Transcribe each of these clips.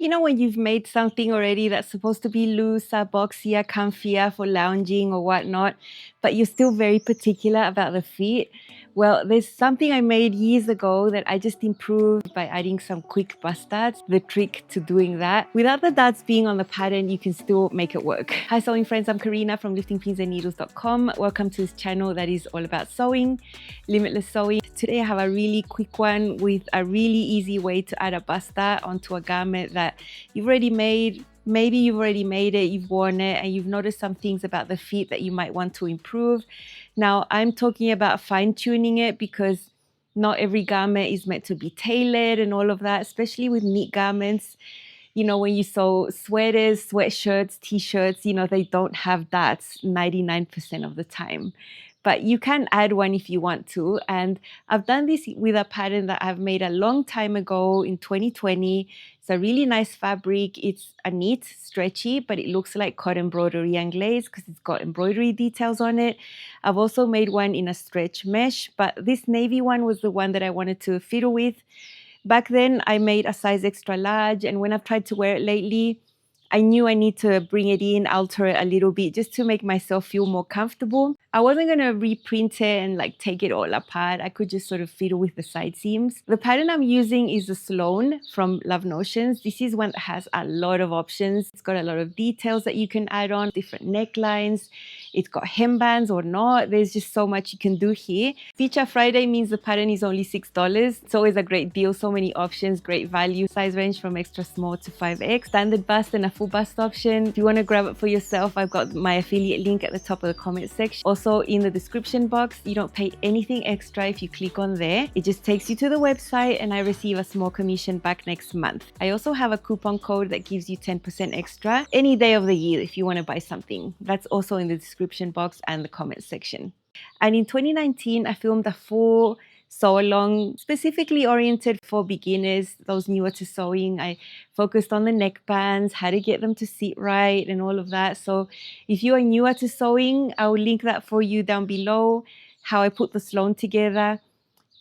You know, when you've made something already that's supposed to be looser, boxier, comfier for lounging or whatnot, but you're still very particular about the fit. Well, there's something I made years ago that I just improved by adding some quick bust darts. The trick to doing that, without the darts being on the pattern, you can still make it work. Hi sewing friends, I'm Karina from liftingpinsandneedles.com. Welcome to this channel that is all about sewing, limitless sewing. Today I have a really quick one with a really easy way to add a bust dart onto a garment that you've already made. Maybe you've already made it, you've worn it, and you've noticed some things about the fit that you might want to improve. Now, I'm talking about fine-tuning it because not every garment is meant to be tailored and all of that, especially with knit garments. You know, when you sew sweaters, sweatshirts, t-shirts, you know, they don't have darts 99% of the time. But you can add one if you want to. And I've done this with a pattern that I've made a long time ago in 2020. It's a really nice fabric. It's a knit, stretchy, but it looks like cotton embroidery anglaise because it's got embroidery details on it. I've also made one in a stretch mesh, but this navy one was the one that I wanted to fiddle with. Back then, I made a size extra large, and when I've tried to wear it lately, I knew I need to bring it in, alter it a little bit just to make myself feel more comfortable. I wasn't going to reprint it and like take it all apart. I could just sort of fiddle with the side seams. The pattern I'm using is the Sloane from Love Notions. This is one that has a lot of options. It's got a lot of details that you can add on, different necklines. It's got hembands or not. There's just so much you can do here. Feature Friday means the pattern is only $6. It's always a great deal. So many options, great value. Size range from extra small to 5X. Standard bust and a full bust option. If you want to grab it for yourself, I've got my affiliate link at the top of the comment section. Also in the description box, you don't pay anything extra if you click on there. It just takes you to the website and I receive a small commission back next month. I also have a coupon code that gives you 10% extra any day of the year if you want to buy something. That's also in the description box and the comment section. And in 2019, I filmed a full sew along specifically oriented for beginners, those newer to sewing. I focused on the neckbands, how to get them to sit right and all of that. So if you are newer to sewing, I will link that for you down below, how I put the Sloane together.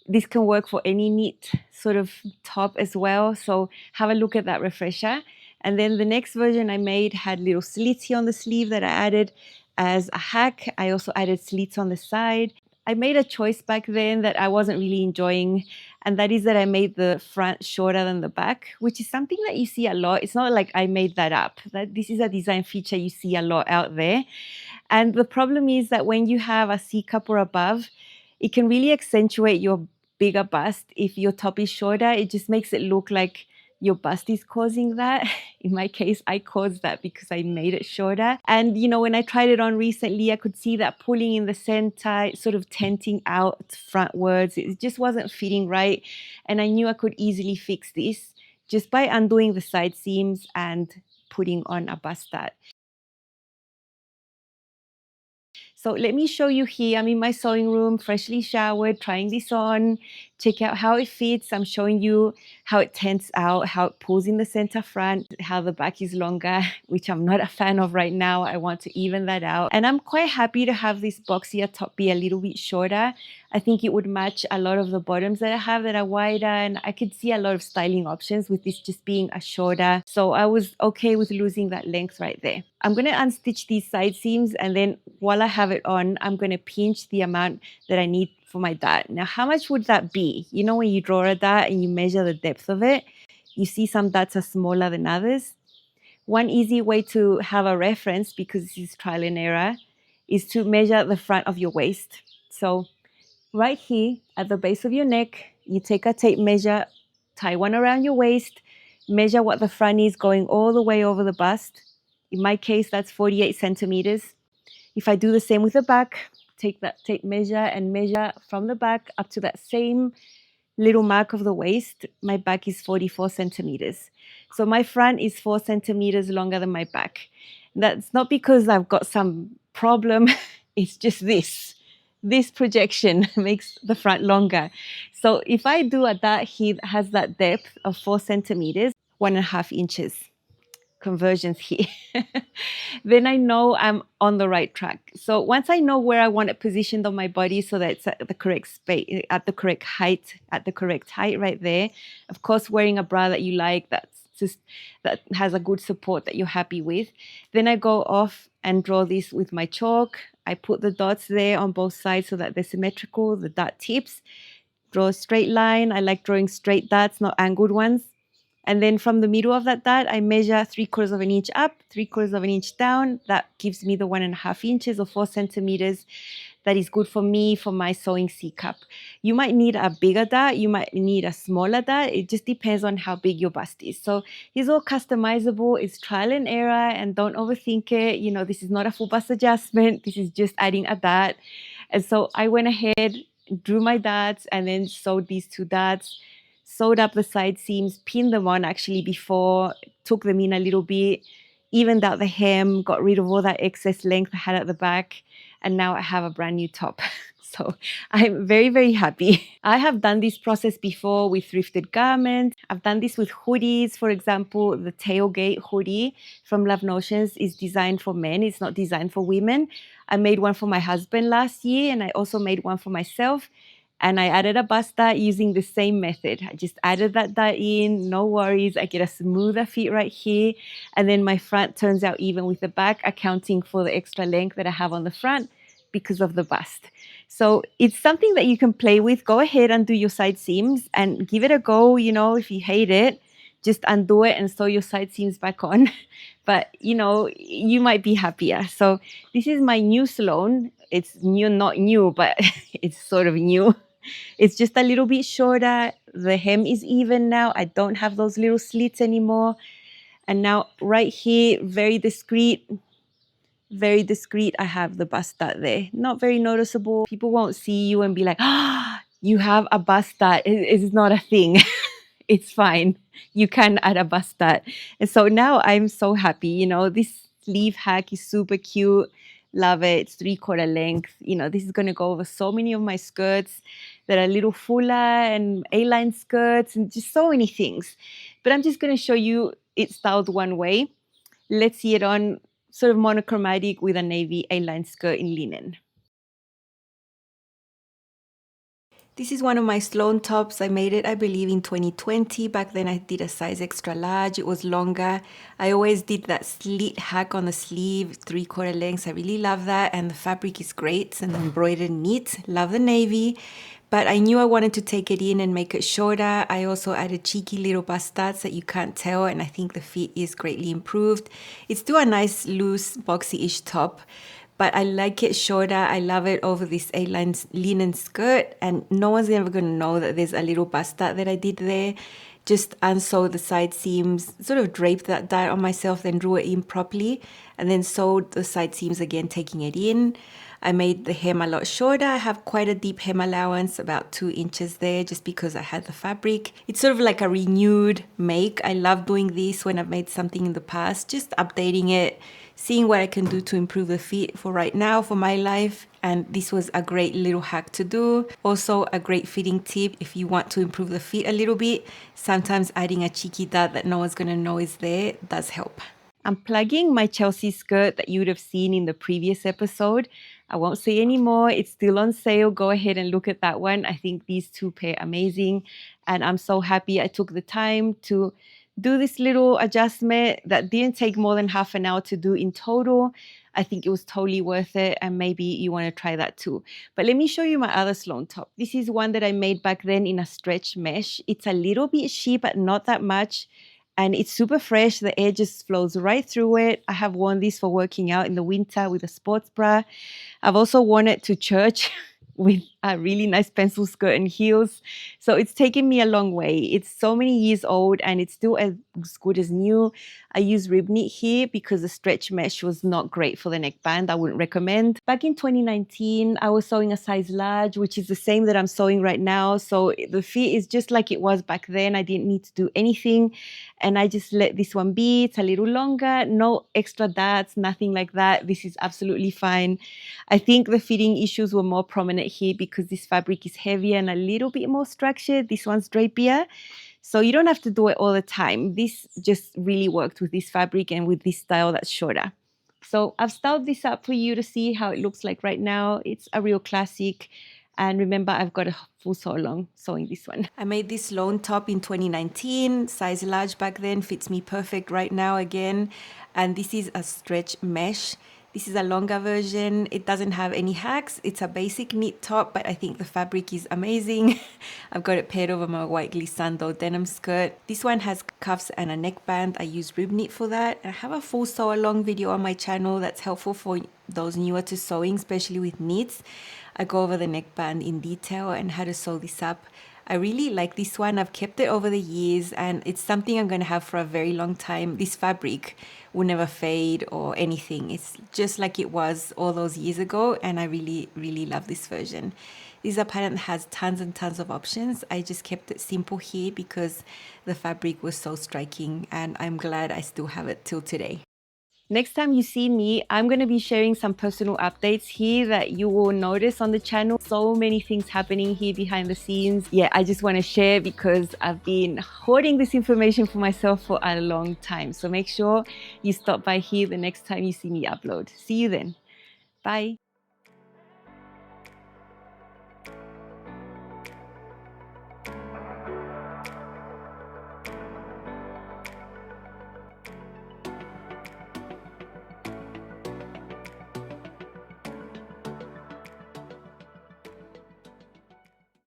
This can work for any knit sort of top as well. So have a look at that refresher. And then the next version I made had little slits here on the sleeve that I added as a hack. I also added slits on the side. I made a choice back then that I wasn't really enjoying, and that is that I made the front shorter than the back, which is something that you see a lot. It's not like I made that up. This is a design feature you see a lot out there. And the problem is that when you have a C cup or above, it can really accentuate your bigger bust. If your top is shorter, it just makes it look like your bust is causing that. In my case, I caused that because I made it shorter. And you know, when I tried it on recently, I could see that pulling in the center, sort of tenting out frontwards. It just wasn't fitting right. And I knew I could easily fix this just by undoing the side seams and putting on a bust dart. So let me show you here. I'm in my sewing room, freshly showered, trying this on. Check out how it fits. I'm showing you how it tents out, how it pulls in the center front, how the back is longer, which I'm not a fan of right now. I want to even that out. And I'm quite happy to have this boxier top be a little bit shorter. I think it would match a lot of the bottoms that I have that are wider, and I could see a lot of styling options with this just being a shorter. So I was okay with losing that length right there. I'm going to unstitch these side seams, and then while I have it on, I'm going to pinch the amount that I need for my dart. Now, how much would that be? You know, when you draw a dart and you measure the depth of it, you see some darts are smaller than others. One easy way to have a reference, because this is trial and error, is to measure the front of your waist. So right here at the base of your neck, you take a tape measure, tie one around your waist, measure what the front is going all the way over the bust. In my case, that's 48 centimeters. If I do the same with the back, take that tape measure and measure from the back up to that same little mark of the waist. My back is 44 centimeters. So my front is 4 centimeters longer than my back. That's not because I've got some problem. It's just this projection makes the front longer. So if I do a dart here that has that depth of 4 centimeters, 1.5 inches, conversions here, then I know I'm on the right track. So once I know where I want it positioned on my body so that it's at the correct height right there. Of course, wearing a bra that you like, that's just that has a good support that you're happy with. Then I go off and draw this with my chalk. I put the dots there on both sides so that they're symmetrical, the dot tips. Draw a straight line. I like drawing straight dots, not angled ones. And then from the middle of that dot, I measure 3/4 of an inch up, 3/4 of an inch down. That gives me the 1.5 inches or 4 centimeters. That is good for me for my sewing C cup. You might need a bigger dot, you might need a smaller dot. It just depends on how big your bust is. So it's all customizable. It's trial and error, and don't overthink it. You know, this is not a full bust adjustment. This is just adding a dot. And so I went ahead, drew my dots, and then sewed these 2 dots. Sewed up the side seams, pinned them on actually before, took them in a little bit, evened out the hem, got rid of all that excess length I had at the back, and now I have a brand new top. So I'm very, very happy. I have done this process before with thrifted garments. I've done this with hoodies. For example, the tailgate hoodie from Love Notions is designed for men. It's not designed for women. I made one for my husband last year, and I also made one for myself. And I added a bust dot using the same method. I just added that dot in, no worries. I get a smoother fit right here. And then my front turns out even with the back, accounting for the extra length that I have on the front because of the bust. So it's something that you can play with. Go ahead and do your side seams and give it a go. You know, if you hate it, just undo it and sew your side seams back on. But, you know, you might be happier. So this is my new Sloane. It's new, not new, but it's sort of new. It's just a little bit shorter. The hem is even now. I don't have those little slits anymore. And now right here, very discreet, I have the bust dot there. Not very noticeable. People won't see you and be like, ah, you have a bust dot. It's not a thing. It's fine. You can add a bust dot. And so now I'm so happy. You know, this sleeve hack is super cute. Love it. It's 3/4 length. You know, this is going to go over so many of my skirts that are a little fuller, and A-line skirts, and just so many things. But I'm just going to show you it styled one way. Let's see it on sort of monochromatic with a navy A-line skirt in linen. This is one of my Sloane tops. I made it, I believe, in 2020. Back then I did a size extra large. It was longer. I always did that slit hack on the sleeve, 3/4 lengths. I really love that. And the fabric is great and embroidered neat. Love the navy. But I knew I wanted to take it in and make it shorter. I also added cheeky little bust dots that you can't tell, and I think the fit is greatly improved. It's still a nice, loose, boxy-ish top, but I like it shorter. I love it over this A-line linen skirt, and no one's ever going to know that there's a little bust dot that I did there. Just unsewed the side seams, sort of draped that dot on myself, then drew it in properly, and then sewed the side seams again, taking it in. I made the hem a lot shorter. I have quite a deep hem allowance, about 2 inches there, just because I had the fabric. It's sort of like a renewed make. I love doing this when I've made something in the past, just updating it, seeing what I can do to improve the fit for right now, for my life. And this was a great little hack to do. Also a great fitting tip if you want to improve the fit a little bit. Sometimes adding a cheeky dot that no one's going to know is there does help. I'm plugging my Chelsea skirt that you would have seen in the previous episode. I won't say any more. It's still on sale. Go ahead and look at that one. I think these two pair amazing. And I'm so happy I took the time to do this little adjustment that didn't take more than half an hour to do in total. I think it was totally worth it, and maybe you want to try that too. But let me show you my other Sloane top. This is one that I made back then in a stretch mesh. It's a little bit sheer, but not that much. And it's super fresh. The air just flows right through it. I have worn this for working out in the winter with a sports bra. I've also worn it to church with a really nice pencil skirt and heels. So it's taken me a long way. It's so many years old and it's still as good as new. I use rib knit here because the stretch mesh was not great for the neckband. I wouldn't recommend. Back in 2019, I was sewing a size large, which is the same that I'm sewing right now. So the fit is just like it was back then. I didn't need to do anything. And I just let this one be. It's a little longer, no extra dots, nothing like that. This is absolutely fine. I think the fitting issues were more prominent here because this fabric is heavier and a little bit more structured. This one's drapier. So you don't have to do it all the time. This just really worked with this fabric and with this style that's shorter. So I've styled this up for you to see how it looks like right now. It's a real classic. And remember, I've got a full sew along sewing this one. I made this Sloane top in 2019, size large back then, fits me perfect right now again. And this is a stretch mesh. This is a longer version. It doesn't have any hacks. It's a basic knit top, but I think the fabric is amazing. I've got it paired over my white glissando denim skirt. This one has cuffs and a neckband. I use rib knit for that. I have a full sew along video on my channel that's helpful for those newer to sewing, especially with knits. I go over the neckband in detail and how to sew this up. I really like this one. I've kept it over the years and it's something I'm going to have for a very long time. This fabric will never fade or anything. It's just like it was all those years ago, and I really, really love this version. This is a pattern that has tons and tons of options. I just kept it simple here because the fabric was so striking, and I'm glad I still have it till today. Next time you see me, I'm going to be sharing some personal updates here that you will notice on the channel. So many things happening here behind the scenes. Yeah, I just want to share because I've been hoarding this information for myself for a long time. So make sure you stop by here the next time you see me upload. See you then. Bye.